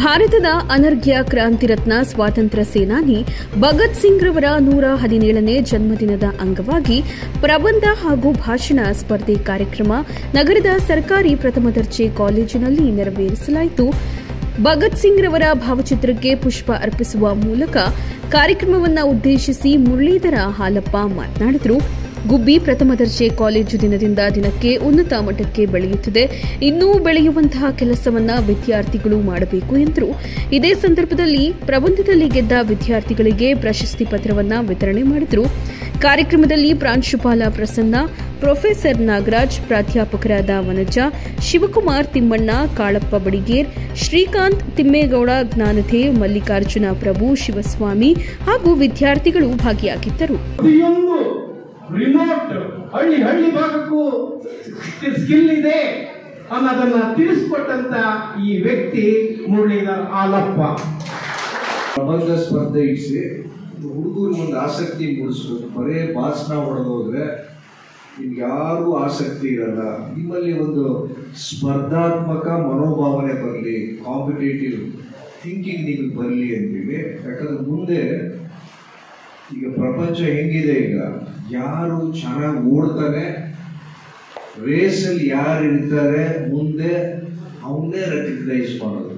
ಭಾರತದ ಅನರ್ಘ್ಯ ಕ್ರಾಂತಿರತ್ನ ಸ್ವಾತಂತ್ರ್ಯ ಸೇನಾನಿ ಭಗತ್ ಸಿಂಗ್ ರವರ 117ನೇ ಜನ್ಮದಿನದ ಅಂಗವಾಗಿ ಪ್ರಬಂಧ ಹಾಗೂ ಭಾಷಣ ಸ್ಪರ್ಧೆ ಕಾರ್ಯಕ್ರಮ ನಗರದ ಸರ್ಕಾರಿ ಪ್ರಥಮ ದರ್ಜೆ ಕಾಲೇಜಿನಲ್ಲಿ ನೆರವೇರಿಸಲಾಯಿತು. ಭಗತ್ ಸಿಂಗ್ ರವರ ಭಾವಚಿತ್ರಕ್ಕೆ ಪುಷ್ಪ ಅರ್ಪಿಸುವ ಮೂಲಕ ಕಾರ್ಯಕ್ರಮವನ್ನು ಉದ್ದೇಶಿಸಿ ಮುರಳೀಧರ ಹಾಲಪ್ಪ ಮಾತನಾಡಿದರು. ಗುಬ್ಬಿ ಪ್ರಥಮ ದರ್ಜೆ ಕಾಲೇಜು ದಿನದಿಂದ ದಿನಕ್ಕೆ ಉನ್ನತ ಮಟ್ಟಕ್ಕೆ ಬೆಳೆಯುತ್ತಿದೆ. ಇನ್ನೂ ಬೆಳೆಯುವಂತಹ ಕೆಲಸವನ್ನ ವಿದ್ಯಾರ್ಥಿಗಳು ಮಾಡಬೇಕು ಎಂದರು. ಇದೇ ಸಂದರ್ಭದಲ್ಲಿ ಪ್ರಬಂಧದಲ್ಲಿ ಗೆದ್ದ ವಿದ್ಯಾರ್ಥಿಗಳಿಗೆ ಪ್ರಶಸ್ತಿ ಪತ್ರವನ್ನ ವಿತರಣೆ ಮಾಡಿದರು. ಕಾರ್ಯಕ್ರಮದಲ್ಲಿ ಪ್ರಾಂಶುಪಾಲ ಪ್ರಸನ್ನ, ಪ್ರೊಫೆಸರ್ ನಾಗರಾಜ್, ಪ್ರಾಧ್ಯಾಪಕರಾದ ವನಜಾ, ಶಿವಕುಮಾರ್ ತಿಮ್ಮಣ್ಣ, ಕಾಳಪ್ಪ ಬಡಿಗೇರ್, ಶ್ರೀಕಾಂತ್ ತಿಮ್ಮೇಗೌಡ, ಜ್ಞಾನದೇವ್, ಮಲ್ಲಿಕಾರ್ಜುನ ಪ್ರಭು, ಶಿವಸ್ವಾಮಿ ಹಾಗೂ ವಿದ್ಯಾರ್ಥಿಗಳು ಭಾಗಿಯಾಗಿದ್ದರು. ರಿಮೋಟ್ ಹಳ್ಳಿ ಭಾಗಕ್ಕೂ ಸ್ಕಿಲ್ ಇದೆ ಅನ್ನೋದನ್ನ ತಿಳಿಸ್ಕೊಟ್ಟಂತ ಈ ವ್ಯಕ್ತಿ ಮುರಳೀಧರ್ ಹಾಲಪ್ಪ. ಪ್ರಬಂಧ ಸ್ಪರ್ಧೆ ಇಡಿಸಿ ಹುಡುಗರಿಗೆ ಒಂದು ಆಸಕ್ತಿ ಮೂಡಿಸ್ಬೇಕು. ಬರೇ ಭಾಷಣ ಹೊಡೆದೋದ್ರೆ ನಿಮ್ಗೆ ಯಾರೂ ಆಸಕ್ತಿ ಇರಲ್ಲ. ನಿಮ್ಮಲ್ಲಿ ಒಂದು ಸ್ಪರ್ಧಾತ್ಮಕ ಮನೋಭಾವನೆ ಬರಲಿ, ಕಾಂಪಿಟೇಟಿವ್ ಥಿಂಕಿಂಗ್ ನಿಮಗೆ ಬರಲಿ ಅಂತೀವಿ. ಯಾಕಂದ್ರೆ ಮುಂದೆ ಈಗ ಪ್ರಪಂಚ ಹೆಂಗಿದೆ, ಈಗ ಯಾರು ಚೆನ್ನಾಗಿ ಓಡ್ತಾನೆ, ರೇಸಲ್ಲಿ ಯಾರು ಇರ್ತಾರೆ ಮುಂದೆ ಅವನ್ನೇ ರೆಕಗ್ನೈಸ್ ಮಾಡೋದು.